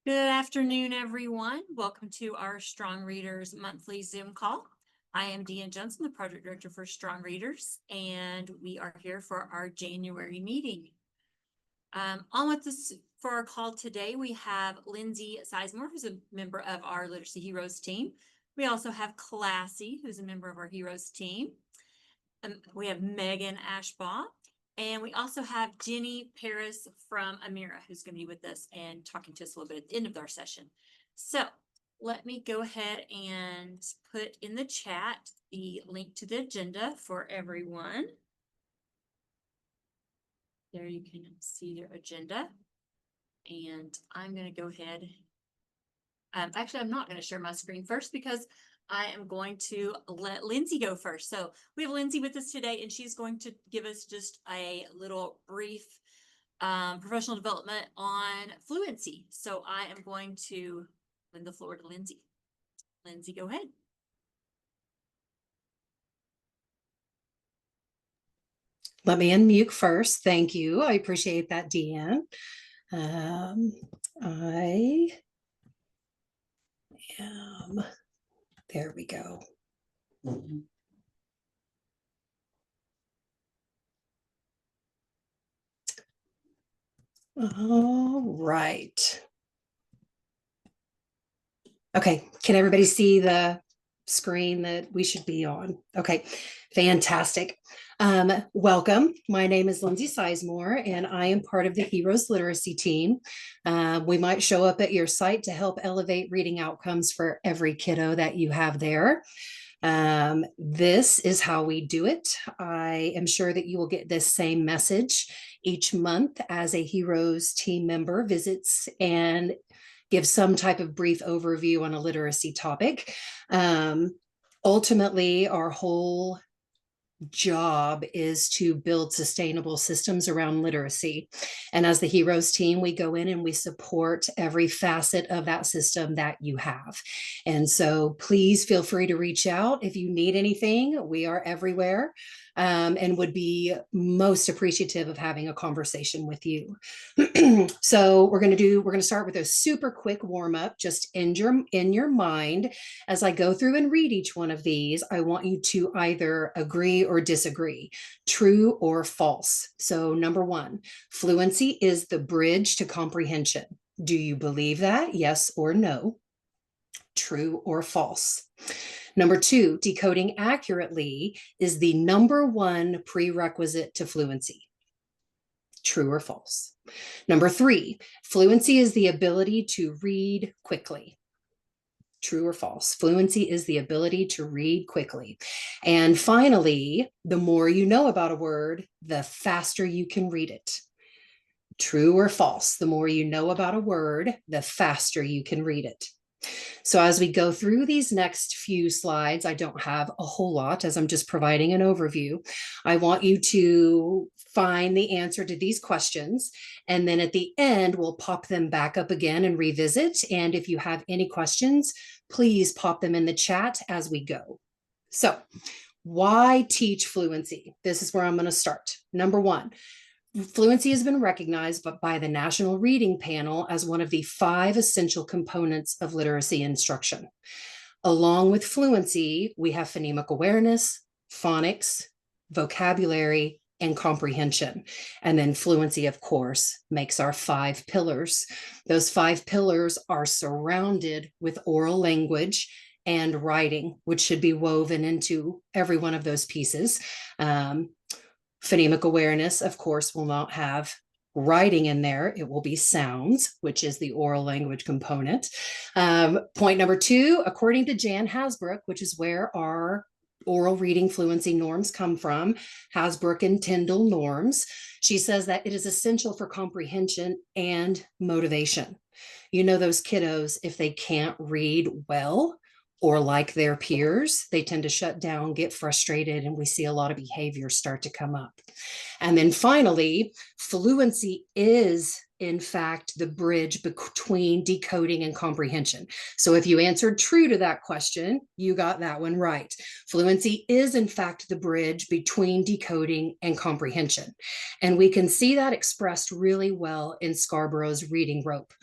Good afternoon, everyone. Welcome to our Strong Readers monthly Zoom call. I am Deann Johnson, the Project Director for Strong Readers, and we are here for our January meeting. On with this for our call today, we have Lindsay Sizemore, who's a member of our Literacy Heroes team. We also have Classy, who's a member of our Heroes team. We have Megan Ashbaugh. And we also have Jenny Paris from Amira, who's going to be with us and talking to us a little bit at the end of our session. So let me go ahead and put in the chat the link to the agenda for everyone. There you can see their agenda. And I'm going to go ahead. Actually, I'm not going to share my screen first because I am going to let Lindsay go first. So we have Lindsay with us today, and she's going to give us just a little brief professional development on fluency. So I am going to lend the floor to Lindsay. Lindsay, go ahead. Let me unmute first. Thank you. I appreciate that, Deann. There we go. All right. Okay, can everybody see the screen that we should be on? Okay, fantastic. Welcome. My name is Lindsay Sizemore, and I am part of the Heroes Literacy team. We might show up at your site to help elevate reading outcomes for every kiddo that you have there. This is how we do it. I am sure that you will get this same message each month as a Heroes team member visits and give some type of brief overview on a literacy topic. Ultimately, our whole job is to build sustainable systems around literacy. And as the Heroes team, we go in and we support every facet of that system that you have. And so please feel free to reach out if you need anything. We are everywhere. And would be most appreciative of having a conversation with you. So we're going to start with a super quick warm up, just in your mind. As I go through and read each one of these, I want you to either agree or disagree, true or false. So number one, fluency is the bridge to comprehension. Do you believe that? Yes or no? True or false? Number two, decoding accurately is the number one prerequisite to fluency. True or false? Number three, fluency is the ability to read quickly. True or false? Fluency is the ability to read quickly. And finally, the more you know about a word, the faster you can read it. True or false? The more you know about a word, the faster you can read it. So as we go through these next few slides, I don't have a whole lot as I'm just providing an overview. I want you to find the answer to these questions. And then at the end, we'll pop them back up again and revisit. And if you have any questions, please pop them in the chat as we go. So why teach fluency? This is where I'm going to start. Number one, fluency has been recognized by the National Reading Panel as one of the 5 essential components of literacy instruction. Along with fluency, we have phonemic awareness, phonics, vocabulary, and comprehension. And then fluency, of course, makes our 5 pillars. Those 5 pillars are surrounded with oral language and writing, which should be woven into every one of those pieces. Phonemic awareness, of course, will not have writing in there. It will be sounds, which is the oral language component. Point number 2, according to Jan Hasbrook, which is where our oral reading fluency norms come from, Hasbrook and Tyndall norms, she says that it is essential for comprehension and motivation. You know, those kiddos, if they can't read well, or like their peers, they tend to shut down, get frustrated, and we see a lot of behaviors start to come up. And then finally, fluency is, in fact, the bridge between decoding and comprehension. So if you answered true to that question, you got that one right. Fluency is, in fact, the bridge between decoding and comprehension. And we can see that expressed really well in Scarborough's reading rope.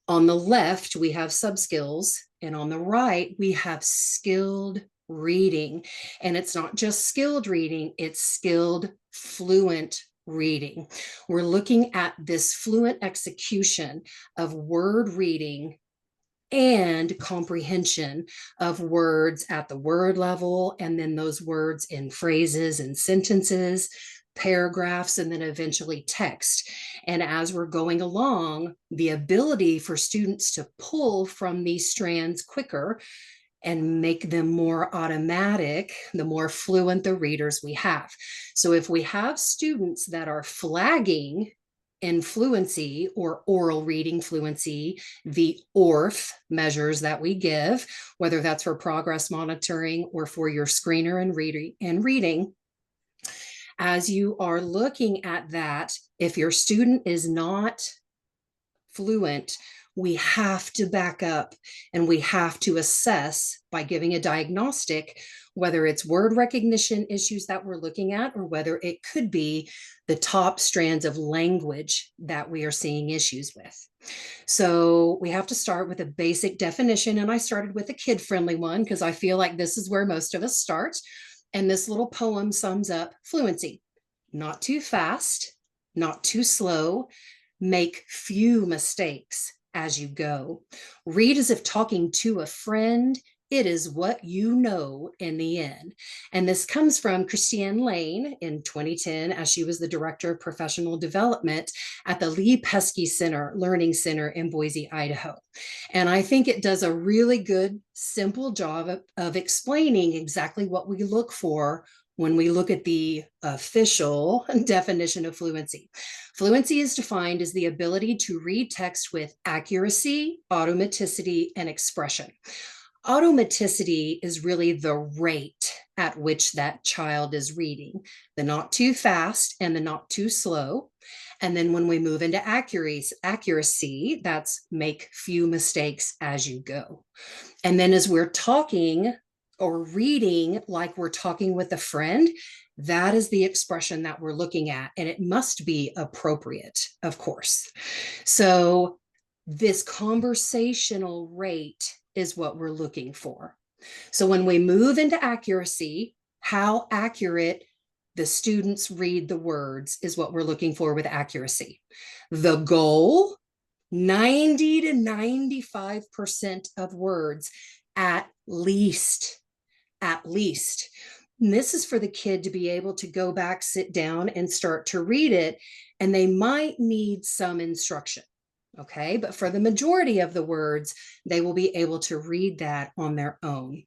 On the left, we have subskills, and on the right, we have skilled reading. And it's not just skilled reading, it's skilled, fluent reading. We're looking at this fluent execution of word reading and comprehension of words at the word level, and then those words in phrases and sentences, paragraphs, and then eventually text. And as we're going along, the ability for students to pull from these strands quicker and make them more automatic, the more fluent the readers we have. So if we have students that are flagging in fluency or oral reading fluency, the ORF measures that we give, whether that's for progress monitoring or for your screener and reading, as you are looking at that, if your student is not fluent, we have to back up and we have to assess by giving a diagnostic, whether it's word recognition issues that we're looking at, or whether it could be the top strands of language that we are seeing issues with. So we have to start with a basic definition. And I started with a kid-friendly one because I feel like this is where most of us start. And this little poem sums up fluency: not too fast, not too slow, make few mistakes as you go. Read as if talking to a friend. It is what you know in the end. And this comes from Christiane Lane in 2010, as she was the director of professional development at the Lee Pesky Learning Center in Boise, Idaho. And I think it does a really good, simple job of explaining exactly what we look for when we look at the official definition of fluency. Fluency is defined as the ability to read text with accuracy, automaticity, and expression. Automaticity is really the rate at which that child is reading, the not too fast and the not too slow. And then when we move into accuracy, that's make few mistakes as you go. And then as we're talking or reading like we're talking with a friend, that is the expression that we're looking at. And it must be appropriate, of course. So this conversational rate is what we're looking for. So when we move into accuracy, how accurate the students read the words is what we're looking for with accuracy. The goal, 90 to 95% of words at least. And this is for the kid to be able to go back, sit down, and start to read it. And they might need some instruction. Okay, but for the majority of the words, they will be able to read that on their own.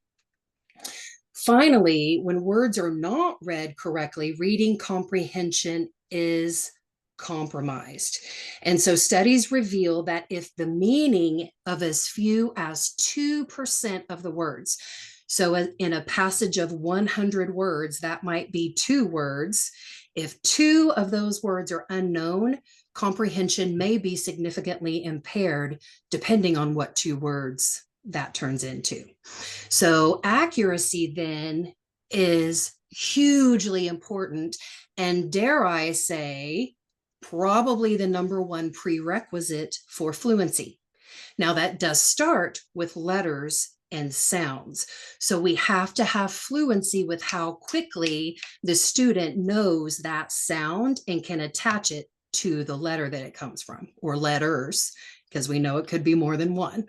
Finally, when words are not read correctly, reading comprehension is compromised. And so studies reveal that if the meaning of as few as 2% of the words, so in a passage of 100 words, that might be 2 words. If 2 of those words are unknown, comprehension may be significantly impaired depending on what 2 words that turns into. So accuracy then is hugely important, and dare I say, probably the number one prerequisite for fluency. Now that does start with letters and sounds. So we have to have fluency with how quickly the student knows that sound and can attach it to the letter that it comes from, or letters, because we know it could be more than one.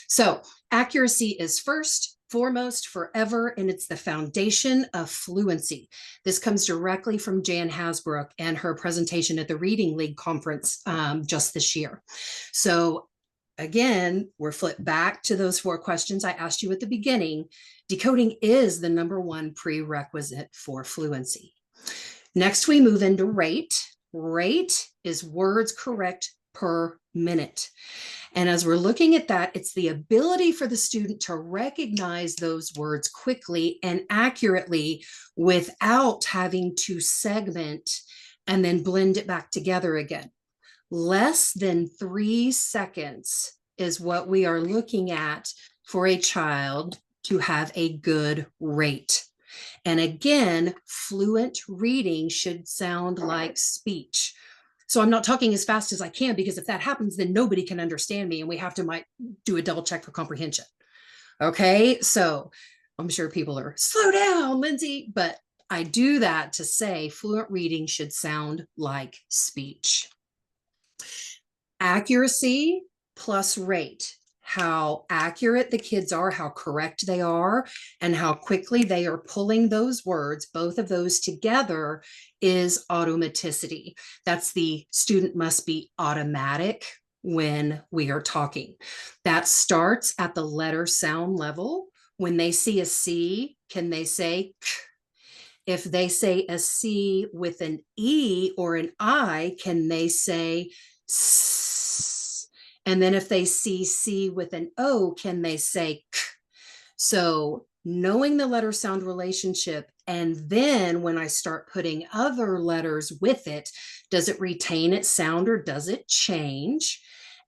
So accuracy is first, foremost, forever, and it's the foundation of fluency. This comes directly from Jan Hasbrook and her presentation at the Reading League conference just this year. So again, we're flipped back to those 4 questions I asked you at the beginning. Decoding is the number one prerequisite for fluency. Next, we move into rate. Rate is words correct per minute. And as we're looking at that, it's the ability for the student to recognize those words quickly and accurately without having to segment and then blend it back together again. Less than 3 seconds is what we are looking at for a child to have a good rate. And again, fluent reading should sound like speech. So I'm not talking as fast as I can, because if that happens, then nobody can understand me and we have to might do a double check for comprehension. Okay, so I'm sure people are slow down, Lindsay, but I do that to say fluent reading should sound like speech. Accuracy plus rate, how accurate the kids are, how correct they are, and how quickly they are pulling those words, both of those together, is automaticity. That's the student must be automatic when we are talking. That starts at the letter sound level. When they see a C, can they say k? If they say a C with an E or an I, can they say S? And then if they see C with an O, can they say K? So knowing the letter sound relationship, and then when I start putting other letters with it, does it retain its sound or does it change?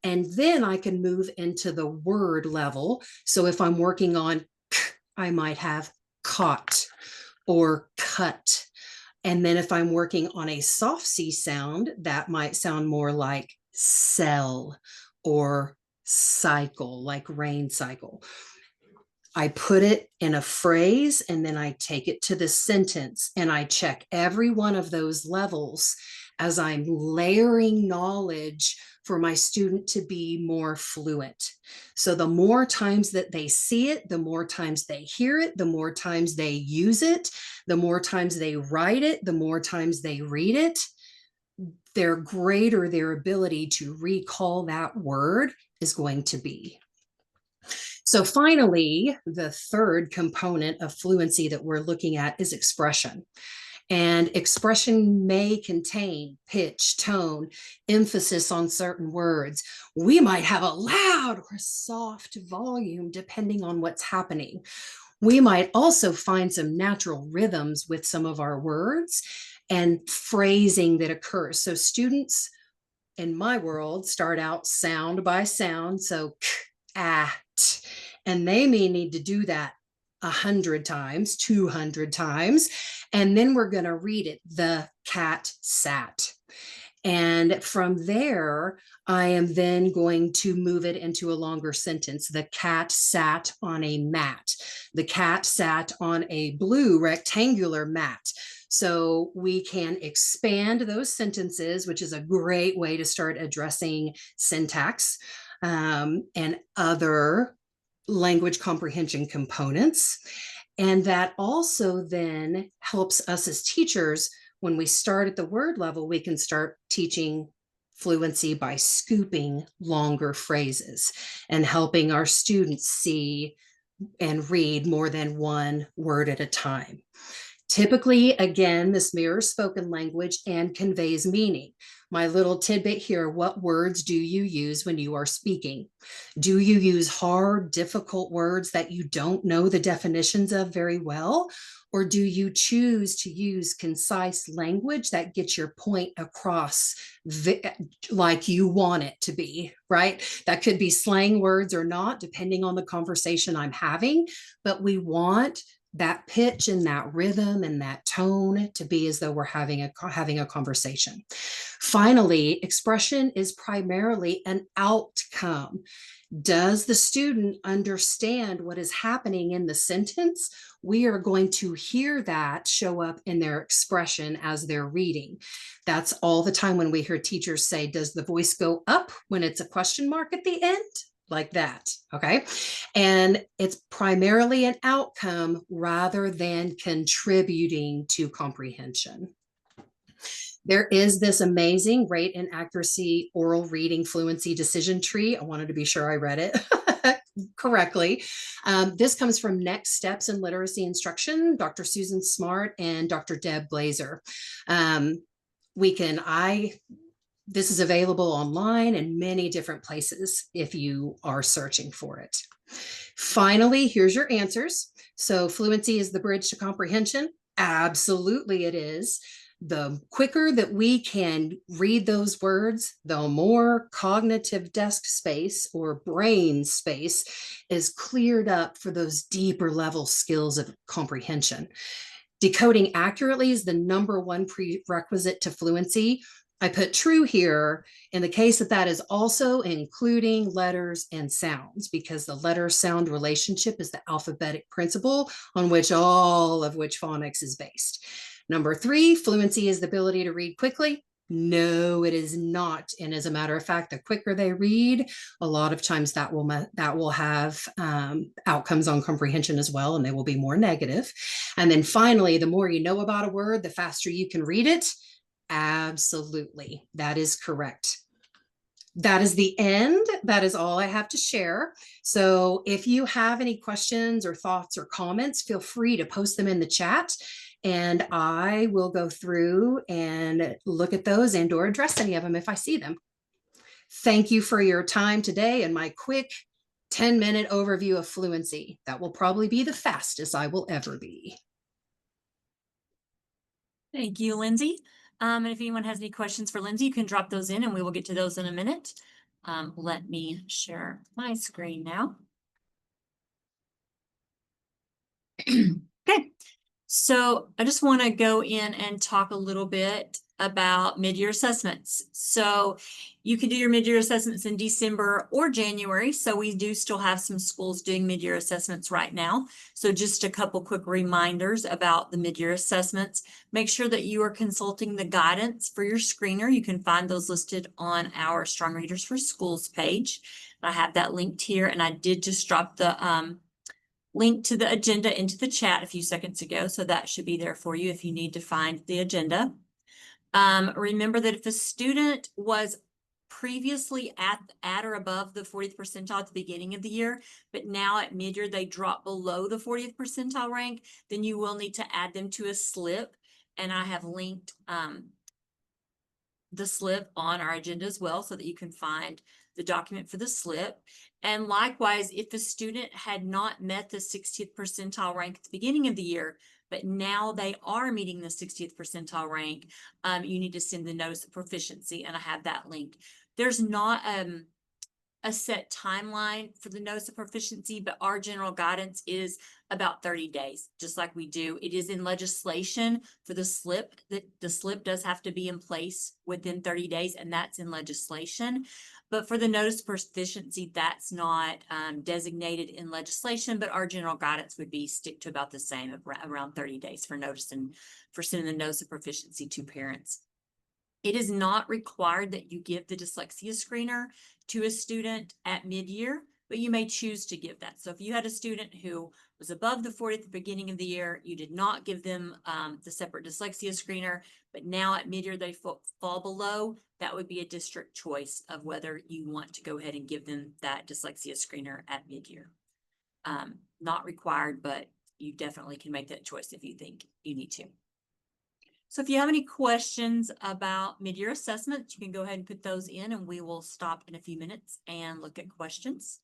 And then I can move into the word level. So if I'm working on K, I might have caught or cut. And then if I'm working on a soft C sound, that might sound more like sell or cycle, like rain cycle. I put it in a phrase and then I take it to the sentence and I check every one of those levels as I'm layering knowledge for my student to be more fluent. So the more times that they see it, the more times they hear it, the more times they use it, the more times they write it, the more times they read it, their greater their ability to recall that word is going to be. So finally, the third component of fluency that we're looking at is expression. And expression may contain pitch, tone, emphasis on certain words. We might have a loud or soft volume depending on what's happening. We might also find some natural rhythms with some of our words and phrasing that occurs. So students in my world start out sound by sound. So k, at, and they may need to do that 100 times, 200 times. And then we're going to read it. The cat sat. And from there, I am then going to move it into a longer sentence. The cat sat on a mat. The cat sat on a blue rectangular mat. So we can expand those sentences, which is a great way to start addressing syntax and other language comprehension components. And that also then helps us as teachers. When we start at the word level, we can start teaching fluency by scooping longer phrases and helping our students see and read more than one word at a time. Typically, again, this mirrors spoken language and conveys meaning. My little tidbit here, what words do you use when you are speaking? Do you use hard, difficult words that you don't know the definitions of very well? Or do you choose to use concise language that gets your point across like you want it to be, right? That could be slang words or not, depending on the conversation I'm having, but we want that pitch and that rhythm and that tone to be as though we're having a conversation. Finally, expression is primarily an outcome. Does the student understand what is happening in the sentence? We are going to hear that show up in their expression as they're reading. That's all the time when we hear teachers say, does the voice go up when it's a question mark at the end? Like that, okay? And it's primarily an outcome rather than contributing to comprehension. There is this amazing rate and accuracy oral reading fluency decision tree. I wanted to be sure I read it correctly. This comes from Next Steps in Literacy Instruction, Dr. Susan Smart and Dr. Deb Glazer. This is available online in many different places if you are searching for it. Finally, here's your answers. So fluency is the bridge to comprehension. Absolutely it is. The quicker that we can read those words, the more cognitive desk space or brain space is cleared up for those deeper level skills of comprehension. Decoding accurately is the number one prerequisite to fluency. I put true here in the case that that is also including letters and sounds, because the letter sound relationship is the alphabetic principle on which all of which phonics is based. Number 3, fluency is the ability to read quickly. No, it is not. And as a matter of fact, the quicker they read, a lot of times that will have outcomes on comprehension as well, and they will be more negative. And then finally, the more you know about a word, the faster you can read it. Absolutely. That is correct. That is the end. That is all I have to share. So if you have any questions or thoughts or comments, feel free to post them in the chat, and I will go through and look at those and or address any of them if I see them. Thank you for your time today and my quick 10-minute overview of fluency. That will probably be the fastest I will ever be. Thank you, Lindsay. And if anyone has any questions for Lindsay, you can drop those in and we will get to those in a minute. Let me share my screen now. Okay, so I just want to go in and talk a little bit about mid-year assessments. So you can do your mid-year assessments in December or January. So we do still have some schools doing mid-year assessments right now. So just a couple quick reminders about the mid-year assessments. Make sure that you are consulting the guidance for your screener. You can find those listed on our Strong Readers for Schools page. I have that linked here, and I did just drop the link to the agenda into the chat a few seconds ago. So that should be there for you if you need to find the agenda. Remember that if a student was previously at or above the 40th percentile at the beginning of the year, but now at mid-year they drop below the 40th percentile rank, then you will need to add them to a slip. And I have linked the slip on our agenda as well, so that you can find the document for the slip. And likewise, if the student had not met the 60th percentile rank at the beginning of the year, but now they are meeting the 60th percentile rank, you need to send the notice of proficiency, and I have that linked. There's not a set timeline for the notice of proficiency, but our general guidance is about 30 days, just like we do. It is in legislation for the slip, that the slip does have to be in place within 30 days, and that's in legislation. But for the notice of proficiency, that's not designated in legislation, but our general guidance would be stick to about the same, around 30 days for notice and for sending the notice of proficiency to parents. It is not required that you give the dyslexia screener to a student at mid-year, but you may choose to give that. So if you had a student who was above the 40 at the beginning of the year, you did not give them the separate dyslexia screener, but now at mid-year they fall below, that would be a district choice of whether you want to go ahead and give them that dyslexia screener at mid-year. Not required, but you definitely can make that choice if you think you need to. So if you have any questions about mid-year assessments, you can go ahead and put those in, and we will stop in a few minutes and look at questions.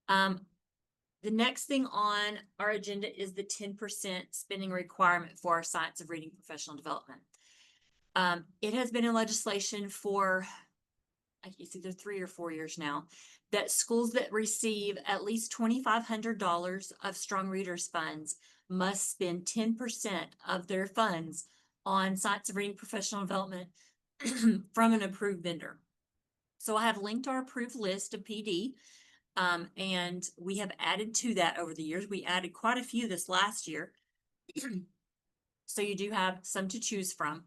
The next thing on our agenda is the 10% spending requirement for our Science of Reading professional development. It has been in legislation for, it's either 3 or 4 years now, that schools that receive at least $2,500 of Strong Readers funds must spend 10% of their funds on Science of Reading professional development from an approved vendor. So I have linked our approved list of PD, and we have added to that over the years. We added quite a few this last year. So you do have some to choose from.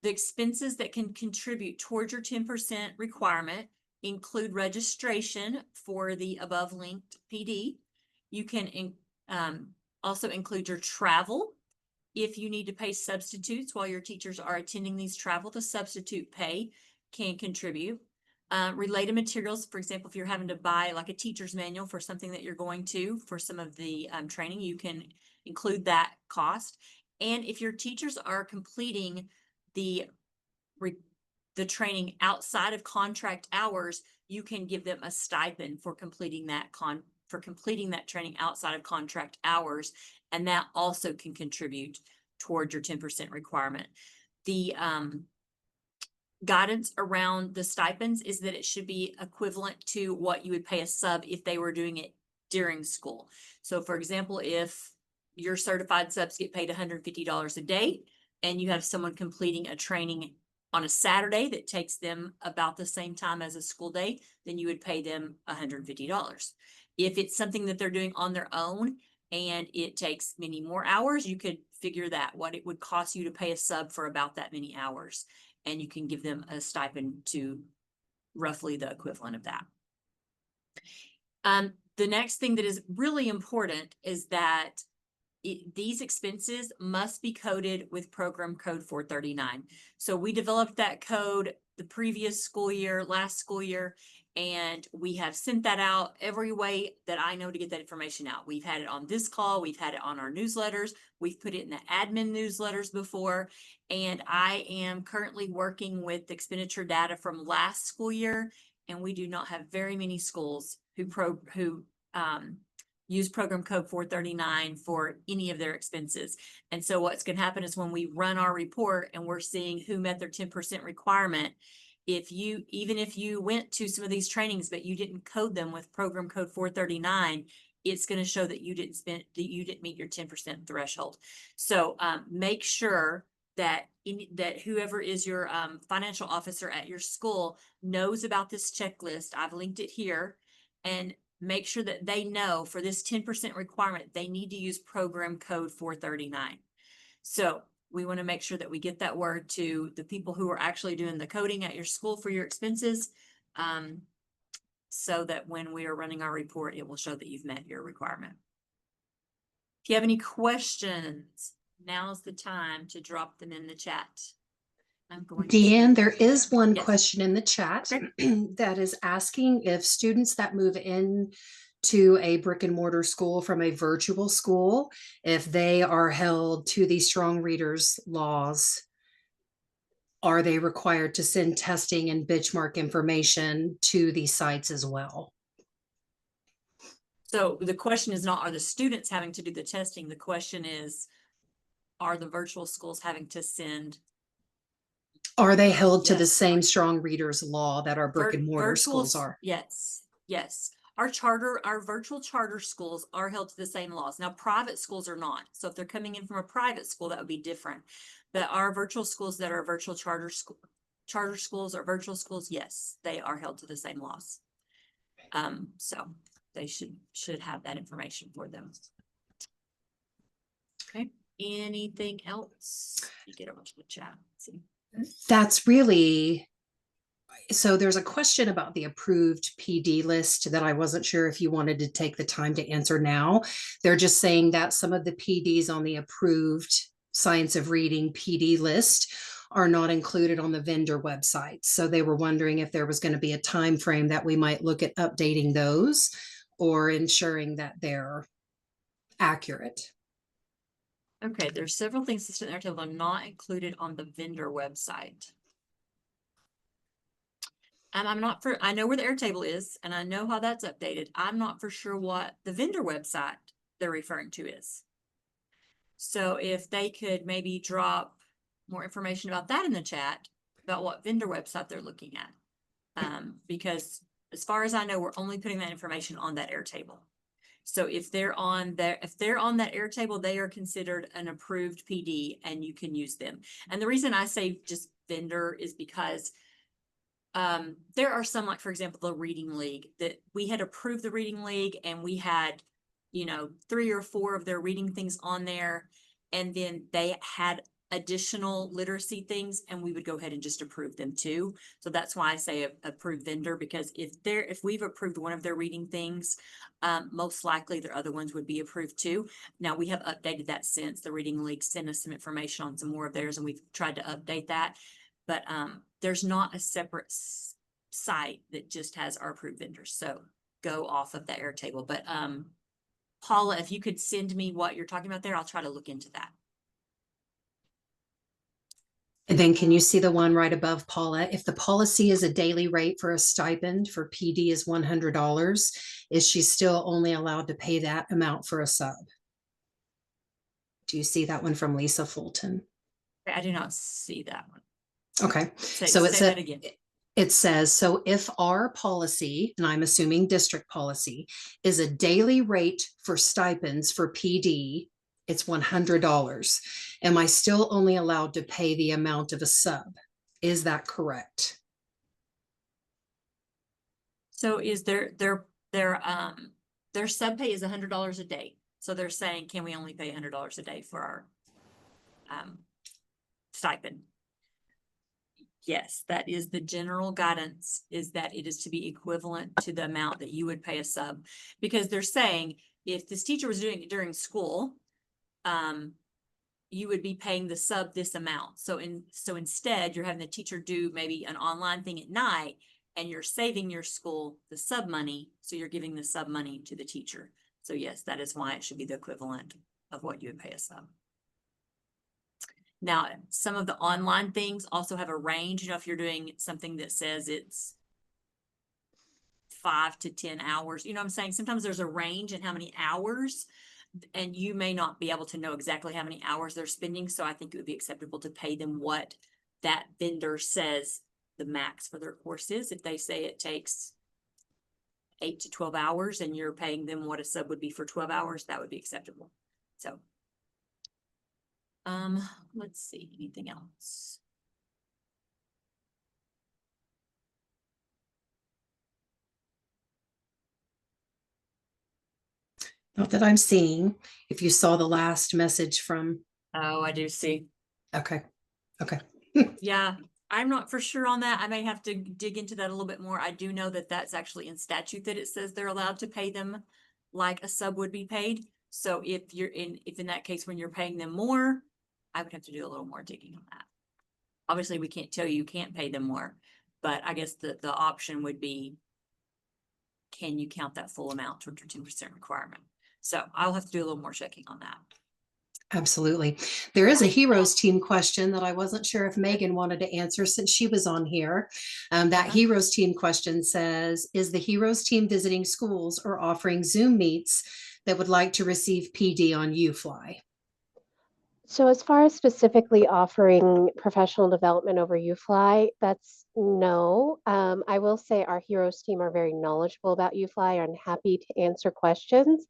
The expenses that can contribute towards your 10% requirement include registration for the above linked PD. You can also include your travel. If you need to pay substitutes while your teachers are attending these travel, the substitute pay can contribute. Related materials, for example, if you're having to buy like a teacher's manual for something that you're going to for some of the training, you can include that cost. And if your teachers are completing the training outside of contract hours, you can give them a stipend for completing that training outside of contract hours, and that also can contribute toward your 10% requirement. The guidance around the stipends is that it should be equivalent to what you would pay a sub if they were doing it during school. So for example, if your certified subs get paid $150 a day and you have someone completing a training on a Saturday that takes them about the same time as a school day, then you would pay them $150. If it's something that they're doing on their own and it takes many more hours, you could figure that what it would cost you to pay a sub for about that many hours. And you can give them a stipend to roughly the equivalent of that. The next thing that is really important is that these expenses must be coded with program code 439. So we developed that code the previous school year, last school year, and we have sent that out every way that I know to get that information out. We've had it on this call, we've had it on our newsletters, we've put it in the admin newsletters before, and I am currently working with expenditure data from last school year, and we do not have very many schools who use program code 439 for any of their expenses. And so what's going to happen is when we run our report and we're seeing who met their 10% requirement, even if you went to some of these trainings, but you didn't code them with program code 439, it's going to show that you didn't meet your 10% threshold. So make sure that whoever is your financial officer at your school knows about this checklist. I've linked it here, and make sure that they know for this 10% requirement, they need to use program code 439. So we want to make sure that we get that word to the people who are actually doing the coding at your school for your expenses, so that when we are running our report, it will show that you've met your requirement. If you have any questions, now's the time to drop them in the chat. Deann, there is one Yes. question in the chat Okay. that is asking if students that move in to a brick and mortar school from a virtual school, if they are held to the strong readers laws, are they required to send testing and benchmark information to these sites as well? So the question is not, are the students having to do the testing? The question is, are the virtual schools having to send? Are they held to the same strong readers law that our brick and mortar schools are? Yes, yes. Our virtual charter schools are held to the same laws. Now, private schools are not. So if they're coming in from a private school, that would be different. But our virtual schools that are virtual charter schools or virtual schools, yes, they are held to the same laws. So they should have that information for them. Okay. Anything else? You get over to the chat. Let's see. That's really, so there's a question about the approved PD list that I wasn't sure if you wanted to take the time to answer now. They're just saying that some of the PDs on the approved Science of Reading PD list are not included on the vendor website. So they were wondering if there was going to be a time frame that we might look at updating those or ensuring that they're accurate. Okay, there's several things listed in Airtable not included on the vendor website. And I know where the Airtable is, and I know how that's updated. I'm not for sure what the vendor website they're referring to is. So if they could maybe drop more information about that in the chat, about what vendor website they're looking at. Because as far as I know, we're only putting that information on that Airtable. So if they're on that Airtable, they are considered an approved PD and you can use them. And the reason I say just vendor is because there are some, like for example, the Reading League, that we had approved the Reading League and we had, 3 or 4 of their reading things on there. And then they had additional literacy things and we would go ahead and just approve them too. So that's why I say approved vendor, because if we've approved one of their reading things, most likely their other ones would be approved too. Now we have updated that since the Reading League sent us some information on some more of theirs and we've tried to update that. But there's not a separate site that just has our approved vendors. So go off of the Airtable. But Paula, if you could send me what you're talking about there, I'll try to look into that. And then can you see the one right above Paula? If the policy is a daily rate for a stipend for PD is $100, is she still only allowed to pay that amount for a sub? Do you see that one from Lisa Fulton? I do not see that one. Okay. So say that again. It says, so if our policy, and I'm assuming district policy, is a daily rate for stipends for PD, it's $100. Am I still only allowed to pay the amount of a sub? Is that correct? So is their sub pay is $100 a day. So they're saying, can we only pay $100 a day for our stipend? Yes, that is the general guidance, is that it is to be equivalent to the amount that you would pay a sub. Because they're saying if this teacher was doing it during school, you would be paying the sub this amount. So instead you're having the teacher do maybe an online thing at night, and you're saving your school the sub money. So you're giving the sub money to the teacher. So yes, that is why it should be the equivalent of what you would pay a sub. Now, some of the online things also have a range. You know, if you're doing something that says it's 5 to 10 hours, you know what I'm saying? Sometimes there's a range in how many hours, and you may not be able to know exactly how many hours they're spending. So I think it would be acceptable to pay them what that vendor says the max for their course is. If they say it takes 8 to 12 hours and you're paying them what a sub would be for 12 hours, that would be acceptable. So, let's see, anything else? Not that I'm seeing. If you saw the last message from, Oh, I do see. okay, okay. Yeah, I'm not for sure on that. I may have to dig into that a little bit more. I do know that that's actually in statute that it says they're allowed to pay them like a sub would be paid. So if in that case, when you're paying them more, I would have to do a little more digging on that. Obviously, we can't tell you can't pay them more, but I guess the option would be, can you count that full amount towards your 10% requirement? So I'll have to do a little more checking on that. Absolutely. There is a heroes team question that I wasn't sure if Megan wanted to answer since she was on here. That heroes team question says, is the heroes team visiting schools or offering Zoom meets that would like to receive PD on UFly? So as far as specifically offering professional development over UFly, that's no. I will say our heroes team are very knowledgeable about UFly and happy to answer questions.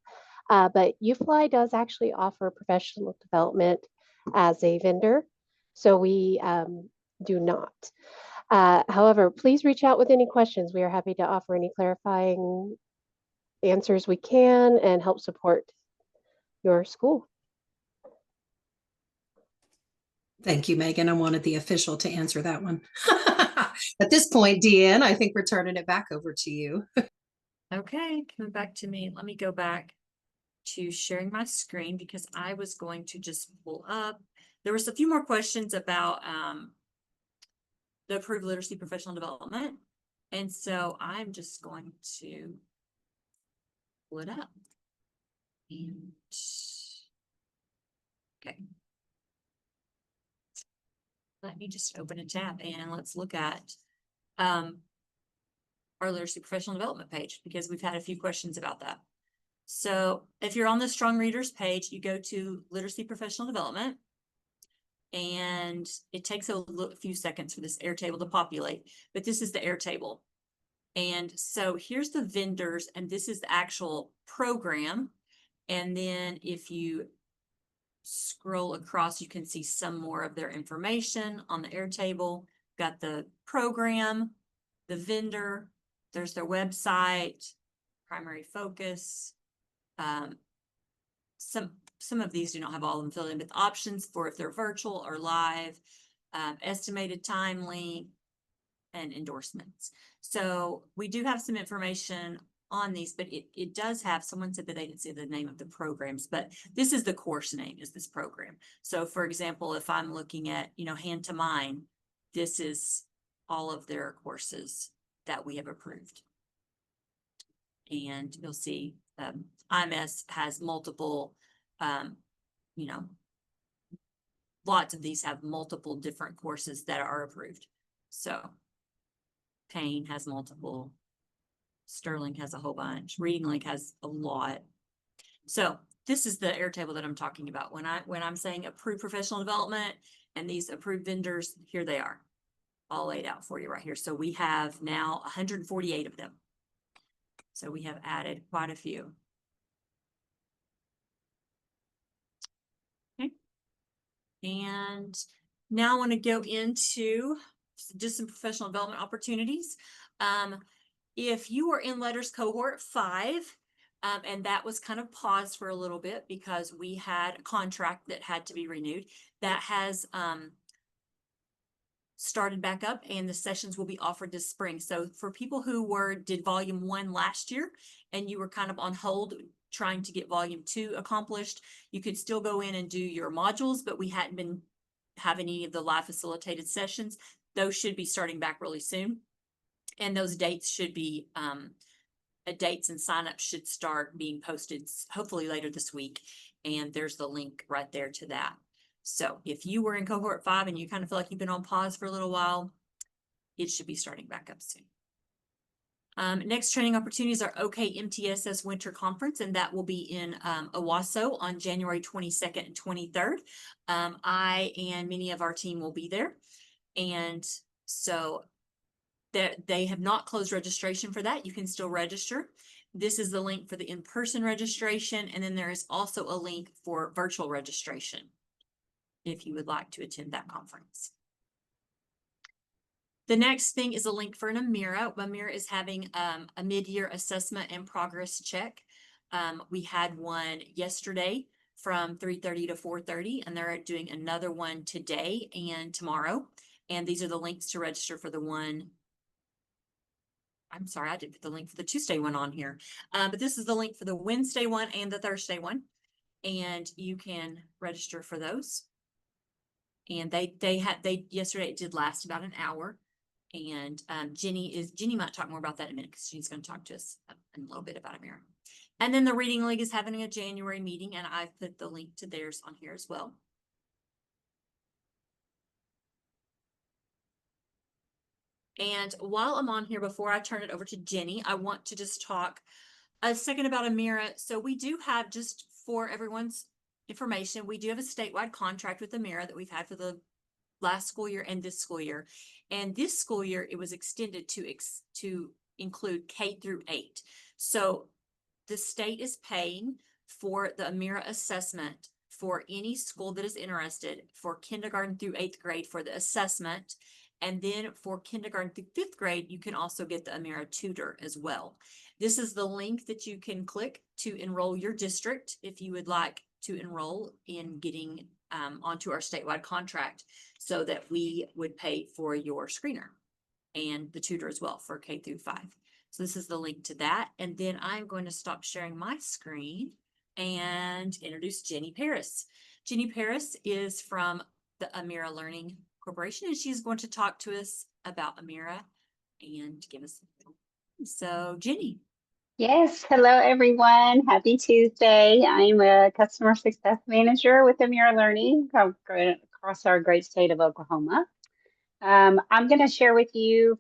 But UFly does actually offer professional development as a vendor. So we do not. However, please reach out with any questions. We are happy to offer any clarifying answers we can and help support your school. Thank you, Megan. I wanted the official to answer that one. At this point, Deann, I think we're turning it back over to you. Okay, coming back to me. Let me go back to sharing my screen because I was going to just pull up. There was a few more questions about the approved literacy professional development. And so I'm just going to pull it up. And okay. Let me just open a tab and let's look at our literacy professional development page because we've had a few questions about that. So if you're on the Strong Readers page, you go to literacy professional development, and it takes a few seconds for this Airtable to populate, but this is the Airtable. And so here's the vendors, and this is the actual program. And then if you scroll across, you can see some more of their information on the Airtable. Got the program, the vendor, there's their website, primary focus. Some of these do not have all of them filled in, but the options for if they're virtual or live, estimated time length, and endorsements. So we do have some information on these, but it does have, someone said that they didn't see the name of the programs, but this is the course name, is this program. So for example, if I'm looking at, Hand to Mind, this is all of their courses that we have approved. And you'll see IMS has multiple, lots of these have multiple different courses that are approved. So Payne has multiple, Sterling has a whole bunch, Reading Link has a lot. So this is the Airtable that I'm talking about. When I'm saying approved professional development and these approved vendors, here they are, all laid out for you right here. So we have now 148 of them. So we have added quite a few. Okay. And now I want to go into just some professional development opportunities. If you were in letters cohort 5, and that was kind of paused for a little bit because we had a contract that had to be renewed, that has started back up, and the sessions will be offered this spring. So for people who did volume 1 last year and you were kind of on hold trying to get volume 2 accomplished, you could still go in and do your modules, but we hadn't been having any of the live facilitated sessions. Those should be starting back really soon. And those dates should be, dates and signups should start being posted hopefully later this week. And there's the link right there to that. So if you were in cohort 5 and you kind of feel like you've been on pause for a little while, it should be starting back up soon. Next training opportunities are OK MTSS Winter Conference, and that will be in Owasso on January 22nd and 23rd. I and many of our team will be there. And so they have not closed registration for that. You can still register. This is the link for the in-person registration. And then there is also a link for virtual registration if you would like to attend that conference. The next thing is a link for an Amira. Amira is having a mid-year assessment and progress check. We had one yesterday from 3:30 to 4:30, and they're doing another one today and tomorrow. And these are the links to register for the one. I'm sorry, I didn't put the link for the Tuesday one on here. But this is the link for the Wednesday one and the Thursday one. And you can register for those. And they yesterday it did last about an hour. And Jenny might talk more about that in a minute because she's going to talk to us in a little bit about Amira. And then the Reading League is having a January meeting, and I've put the link to theirs on here as well. And while I'm on here, before I turn it over to Jenny, I want to just talk a second about Amira. So we do have, just for everyone's information, we do have a statewide contract with Amira that we've had for the last school year and this school year. And this school year, it was extended to include K through 8. So the state is paying for the Amira assessment for any school that is interested for kindergarten through 8th grade for the assessment. And then for kindergarten through 5th grade, you can also get the Amira tutor as well. This is the link that you can click to enroll your district if you would like to enroll in getting onto our statewide contract, so that we would pay for your screener and the tutor as well for K through 5. So this is the link to that. And then I'm going to stop sharing my screen and introduce Jenny Paris. Jenny Paris is from the Amira Learning Corporation, and she's going to talk to us about Amira and give us so Jenny. Yes, hello everyone. Happy Tuesday. I'm a customer success manager with Amira Learning across our great state of Oklahoma. I'm going to share with you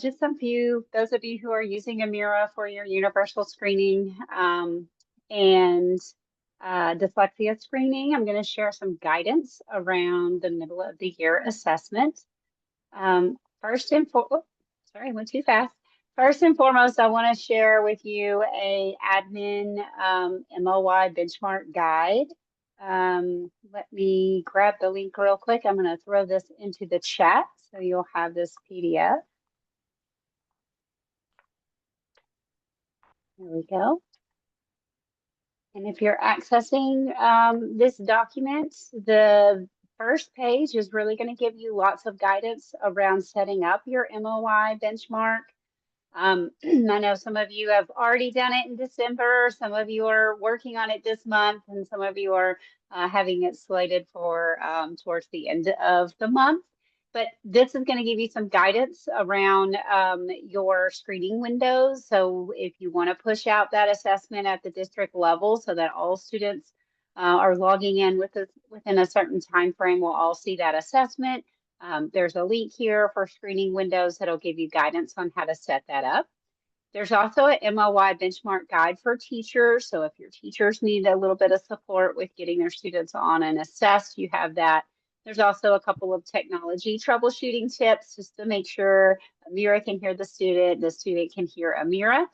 just those of you who are using Amira for your universal screening and dyslexia screening. I'm going to share some guidance around the middle of the year assessment. First and foremost, I want to share with you a admin MOY benchmark guide. Let me grab the link real quick. I'm going to throw this into the chat so you'll have this PDF. There we go. And if you're accessing this document, the first page is really going to give you lots of guidance around setting up your MOY benchmark. I know some of you have already done it in December. Some of you are working on it this month, and some of you are having it slated for towards the end of the month. But this is going to give you some guidance around your screening windows. So if you want to push out that assessment at the district level so that all students are logging in within a certain time frame, we'll all see that assessment. There's a link here for screening windows that'll give you guidance on how to set that up. There's also an MOY benchmark guide for teachers. So if your teachers need a little bit of support with getting their students on and assessed, you have that. There's also a couple of technology troubleshooting tips just to make sure Amira can hear the student can hear Amira.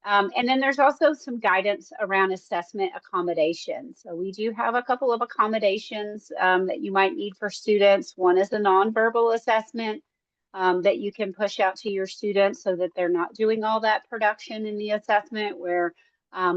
And then there's also some guidance around assessment accommodations. So we do have a couple of accommodations that you might need for students. One is a nonverbal assessment. that you can push out to your students so that they're not doing all that production in the assessment where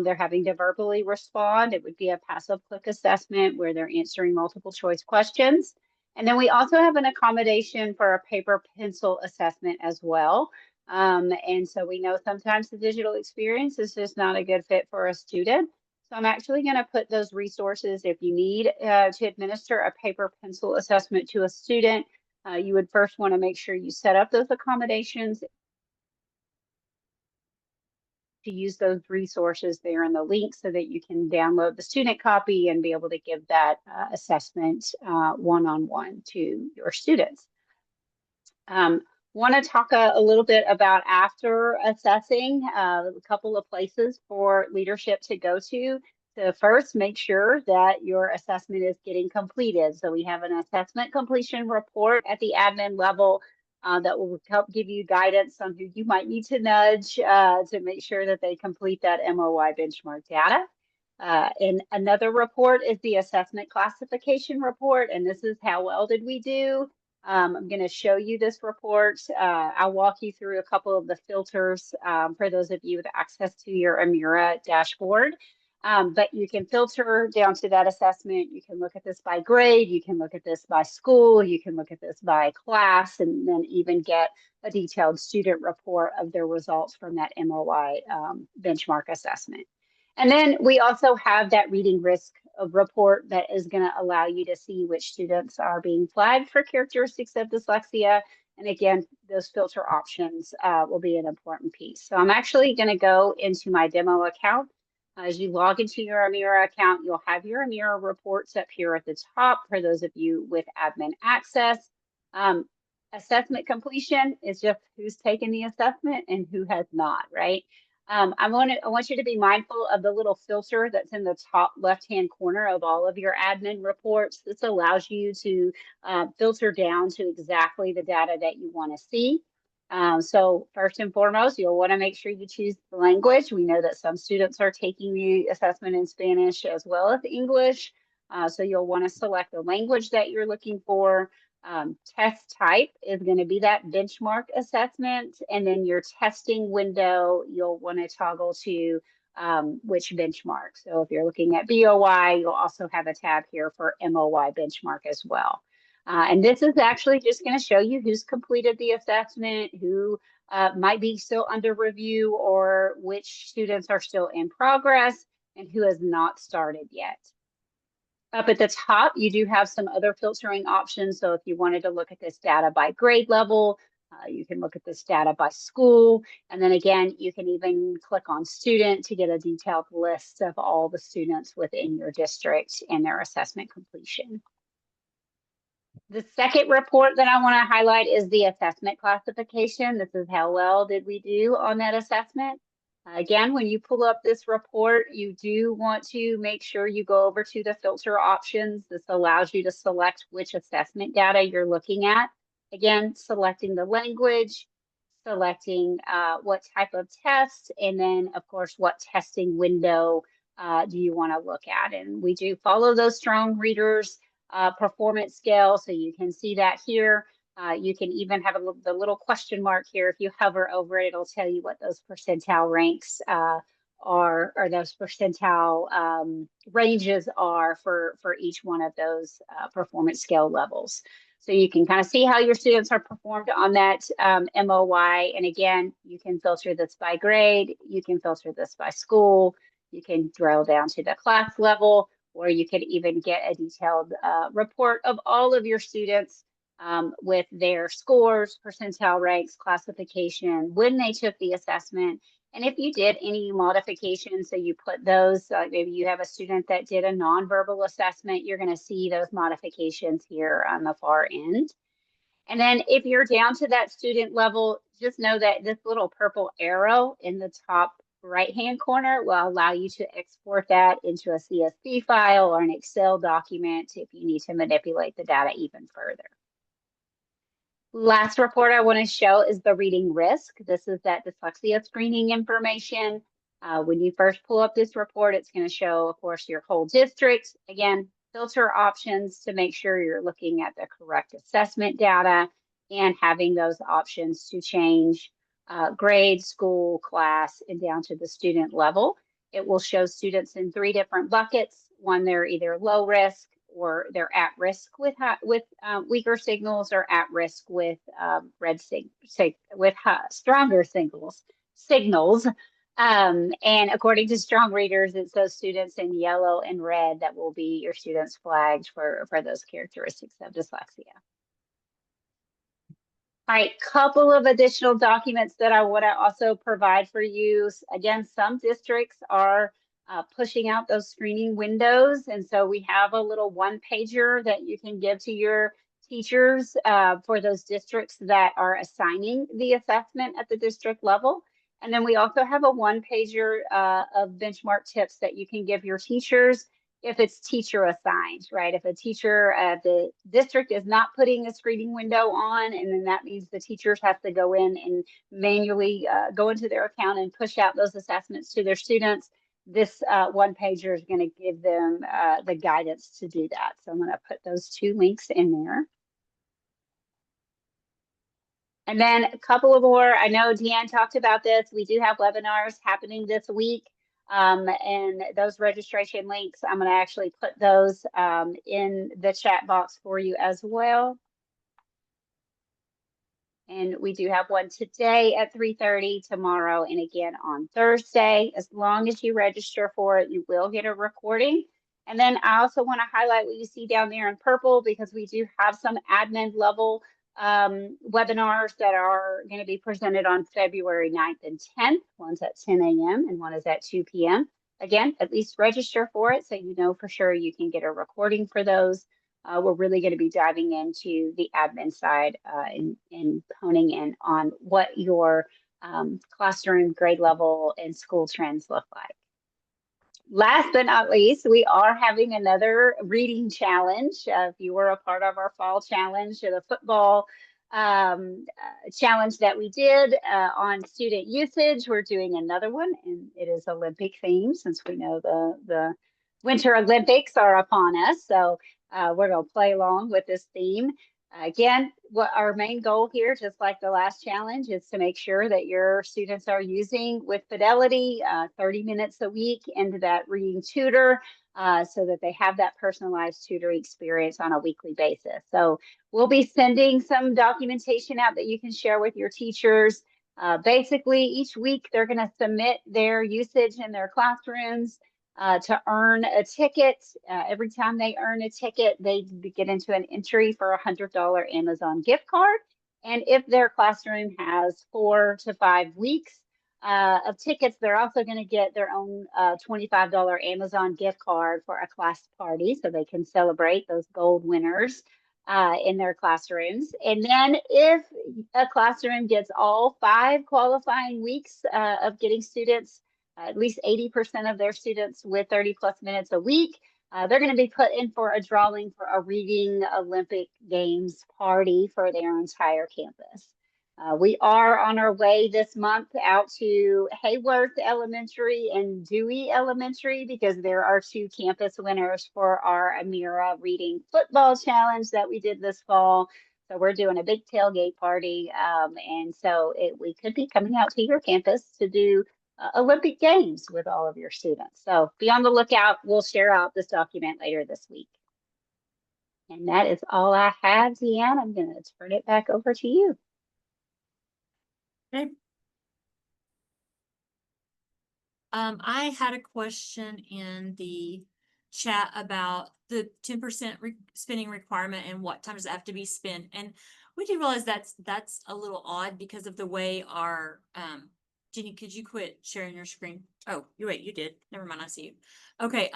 they're having to verbally respond. It would be a passive click assessment where they're answering multiple choice questions. And then we also have an accommodation for a paper pencil assessment as well. And so we know sometimes the digital experience is just not a good fit for a student. So I'm actually going to put those resources if you need to administer a paper pencil assessment to a student. You would first want to make sure you set up those accommodations to use those resources there in the link so that you can download the student copy and be able to give that assessment one-on-one to your students. Want to talk a little bit about after assessing, a couple of places for leadership to go to first make sure that your assessment is getting completed. So we have an assessment completion report at the admin level that will help give you guidance on who you might need to nudge to make sure that they complete that MOI benchmark data. And another report is the assessment classification report, and this is how well did we do. I'm going to show you this report. I'll walk you through a couple of the filters for those of you with access to your Amira dashboard. But you can filter down to that assessment. You can look at this by grade. You can look at this by school. You can look at this by class, and then even get a detailed student report of their results from that MOI benchmark assessment. And then we also have that reading risk report that is going to allow you to see which students are being flagged for characteristics of dyslexia. And again, those filter options will be an important piece. So I'm actually going to go into my demo account. As you log into your Amira account, you'll have your Amira reports up here at the top for those of you with admin access. Assessment completion is just who's taken the assessment and who has not, right? I want you to be mindful of the little filter that's in the top left-hand corner of all of your admin reports. This allows you to filter down to exactly the data that you want to see. So first and foremost, you'll want to make sure you choose the language. We know that some students are taking the assessment in Spanish as well as English. So you'll want to select the language that you're looking for. Test type is going to be that benchmark assessment, and then your testing window, you'll want to toggle to which benchmark. So if you're looking at BOI, you'll also have a tab here for MOI benchmark as well. And this is actually just going to show you who's completed the assessment, who might be still under review, or which students are still in progress, and who has not started yet. Up at the top, you do have some other filtering options. So if you wanted to look at this data by grade level, you can look at this data by school. And then again, you can even click on student to get a detailed list of all the students within your district and their assessment completion. The second report that I want to highlight is the assessment classification. This is how well did we do on that assessment. Again, when you pull up this report, you do want to make sure you go over to the filter options. This allows you to select which assessment data you're looking at. Again, selecting the language, selecting what type of test, and then of course, what testing window do you want to look at. And we do follow those strong readers performance scale. So you can see that here. You can even have the little question mark here. If you hover over it, it'll tell you what those percentile ranks are, or those percentile ranges are for each one of those performance scale levels. So you can kind of see how your students are performed on that MOI. And again, you can filter this by grade. You can filter this by school. You can drill down to the class level, or you could even get a detailed report of all of your students with their scores, percentile ranks, classification, when they took the assessment, and if you did any modifications. So you put those, maybe you have a student that did a nonverbal assessment, you're going to see those modifications here on the far end. And then if you're down to that student level, just know that this little purple arrow in the top right-hand corner will allow you to export that into a CSV file or an Excel document if you need to manipulate the data even further. Last report I want to show is the reading risk. This is that dyslexia screening information. When you first pull up this report, it's going to show, of course, your whole district. Again, filter options to make sure you're looking at the correct assessment data. and having those options to change grade, school, class, and down to the student level. It will show students in 3 different buckets. One, they're either low risk or they're at risk with weaker signals, or at risk with stronger signals. And according to Strong Readers, it's those students in yellow and red that will be your students flagged for those characteristics of dyslexia. All right, couple of additional documents that I want to also provide for you. Again, some districts are pushing out those screening windows. And so we have a little 1-pager that you can give to your teachers for those districts that are assigning the assessment at the district level. And then we also have a 1-pager of benchmark tips that you can give your teachers if it's teacher assigned, right? If a teacher at the district is not putting a screening window on, and then that means the teachers have to go in and manually go into their account and push out those assessments to their students, this 1-pager is going to give them the guidance to do that. So I'm going to put those 2 links in there. And then a couple of more, I know Deann talked about this. We do have webinars happening this week. And those registration links, I'm going to actually put those in the chat box for you as well. And we do have one today at 3:30, tomorrow, and again on Thursday. As long as you register for it, you will get a recording. And then I also want to highlight what you see down there in purple, because we do have some admin level webinars that are going to be presented on February 9th and 10th. One's at 10 a.m. and one is at 2 p.m. Again, at least register for it so you know for sure you can get a recording for those. We're really going to be diving into the admin side and honing in on what your classroom, grade level, and school trends look like. Last but not least, we are having another reading challenge. If you were a part of our fall challenge, or the football challenge that we did on student usage, we're doing another one, and it is Olympic themed, since we know the Winter Olympics are upon us. So we're going to play along with this theme. Again, what our main goal here, just like the last challenge, is to make sure that your students are using with fidelity 30 minutes a week into that reading tutor so that they have that personalized tutoring experience on a weekly basis. So we'll be sending some documentation out that you can share with your teachers. Basically, each week they're going to submit their usage in their classrooms to earn a ticket. Every time they earn a ticket, they get into an entry for a $100 Amazon gift card. And if their classroom has 4 to 5 weeks of tickets, they're also going to get their own $25 Amazon gift card for a class party, so they can celebrate those gold winners in their classrooms. And then if a classroom gets all 5 qualifying weeks of getting students, at least 80% of their students with 30+ minutes a week, they're going to be put in for a drawing for a reading Olympic Games party for their entire campus. We are on our way this month out to Hayworth Elementary and Dewey Elementary, because there are 2 campus winners for our Amira Reading Football Challenge that we did this fall. So we're doing a big tailgate party. And so we could be coming out to your campus to do Olympic Games with all of your students. So be on the lookout. We'll share out this document later this week. And that is all I have, Deann. I'm going to turn it back over to you. Okay. I had a question in the chat about the 10% spending requirement and what time does it have to be spent. And we did realize that's a little odd because of the way our Jenny, could you quit sharing your screen? Oh, you did. Never mind, I see you. Okay,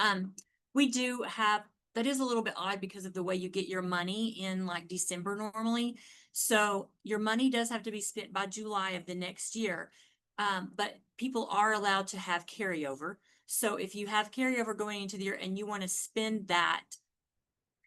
we do have, that is a little bit odd because of the way you get your money in like December normally. So your money does have to be spent by July of the next year. But people are allowed to have carryover. So if you have carryover going into the year and you want to spend that,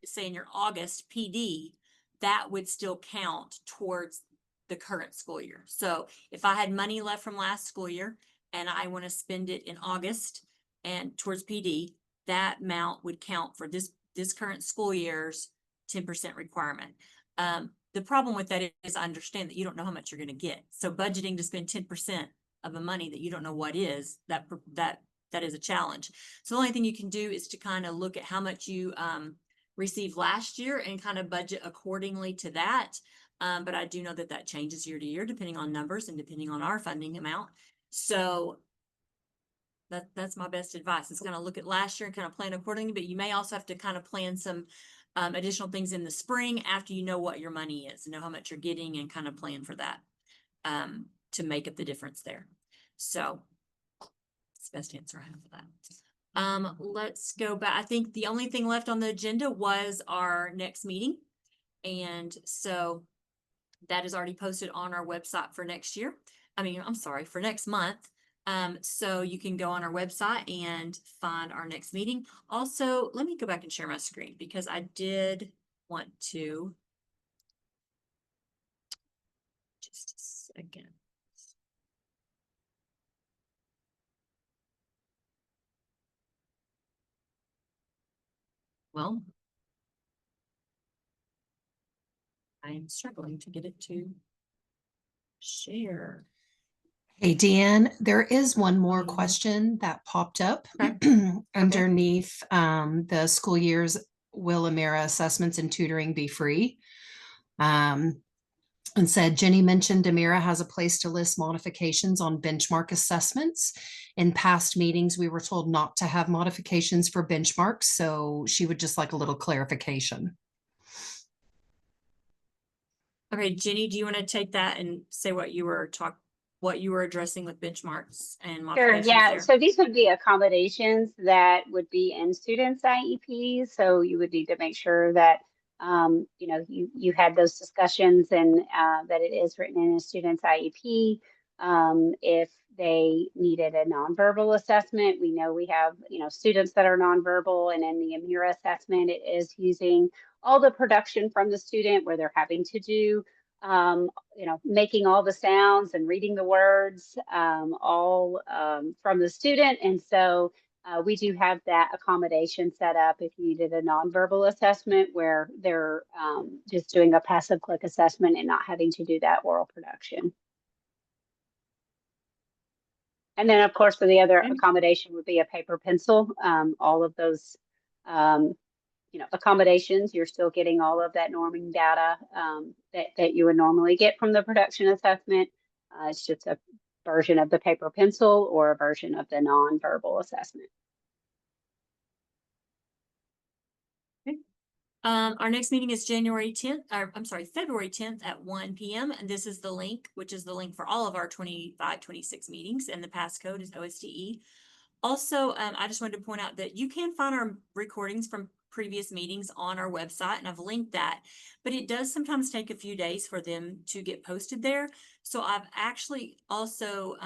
say in your August PD, that would still count towards the current school year. So if I had money left from last school year and I want to spend it in August and towards PD, that amount would count for this current school year's 10% requirement. the problem with that is I understand that you don't know how much you're gonna get. So budgeting to spend 10% of a money that you don't know what is, that is a challenge. So the only thing you can do is to kind of look at how much you received last year and kind of budget accordingly to that. But I do know that that changes year to year, depending on numbers and depending on our funding amount. So that's my best advice. Is kind of look at last year and kind of plan accordingly, but you may also have to kind of plan some additional things in the spring after you know what your money is, know how much you're getting, and kind of plan for that to make up the difference there. So that's the best answer I have for that. Let's go back. I think the only thing left on the agenda was our next meeting. And so that is already posted on our website for next year. I'm sorry, for next month. So you can go on our website and find our next meeting. Also, let me go back and share my screen because I did want to. Just a second. Well, I am struggling to get it to share. Hey, Deann, there is one more Mhm. question that popped up Okay. underneath the school years. Will Amira assessments and tutoring be free? And said, Jenny mentioned Amira has a place to list modifications on benchmark assessments. In past meetings, we were told not to have modifications for benchmarks, so she would just like a little clarification. Okay, Jenny, do you want to take that and say what you were addressing with benchmarks and Sure, modifications yeah. there? So these would be accommodations that would be in students' IEPs. So you would need to make sure that you had those discussions and that it is written in a student's IEP. If they needed a nonverbal assessment, we know we have students that are nonverbal, and in the Amira assessment, it is using all the production from the student where they're having to do making all the sounds and reading the words, all from the student. And so we do have that accommodation set up if you did a nonverbal assessment where they're just doing a passive click assessment and not having to do that oral production. And then, of course, for the other accommodation would be a paper pencil. All of those accommodations, you're still getting all of that norming data that you would normally get from the production assessment. It's just a version of the paper pencil or a version of the nonverbal assessment. Okay. Our next meeting is February 10th at 1 p.m. And this is the link, which is the link for all of our 25-26 meetings, and the passcode is OSTE. Also, I just wanted to point out that you can find our recordings from previous meetings on our website, and I've linked that, but it does sometimes take a few days for them to get posted there. So I've actually also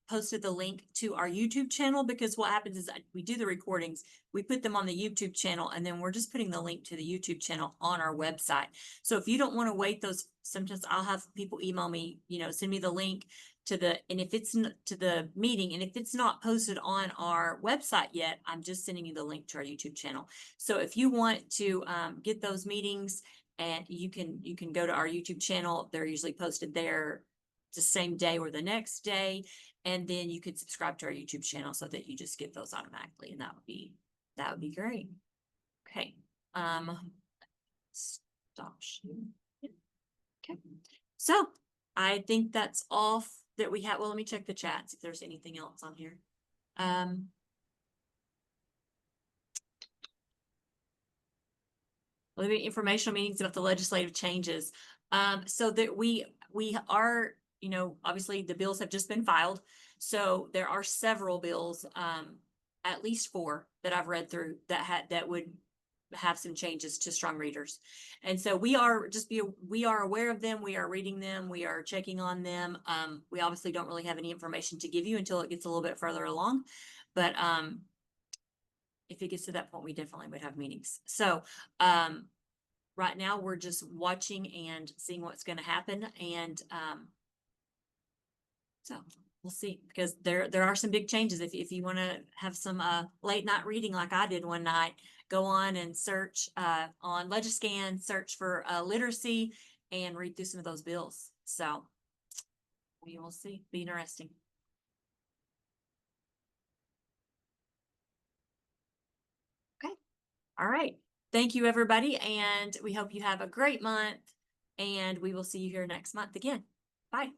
posted the link to our YouTube channel, because what happens is we do the recordings, we put them on the YouTube channel, and then we're just putting the link to the YouTube channel on our website. So if you don't want to wait sometimes I'll have people email me, send me the link and if it's to the meeting, and if it's not posted on our website yet, I'm just sending you the link to our YouTube channel. So if you want to get those meetings, and you can go to our YouTube channel, they're usually posted there the same day or the next day, and then you could subscribe to our YouTube channel so that you just get those automatically, and that would be great. Okay. Stop sharing. Okay. So I think that's all that we have. Well, let me check the chats if there's anything else on here. Informational meetings about the legislative changes. So that we are, obviously the bills have just been filed. So there are several bills, at least 4 that I've read through that would have some changes to strong readers. And so we are aware of them. We are reading them. We are checking on them. We obviously don't really have any information to give you until it gets a little bit further along. But if it gets to that point, we definitely would have meetings. So right now we're just watching and seeing what's going to happen. And so we'll see, because there are some big changes. If you want to have some late night reading like I did one night, go on and search on Legiscan, search for literacy, and read through some of those bills. So we will see. Be interesting. Okay. All right. Thank you, everybody. And we hope you have a great month. And we will see you here next month again. Bye.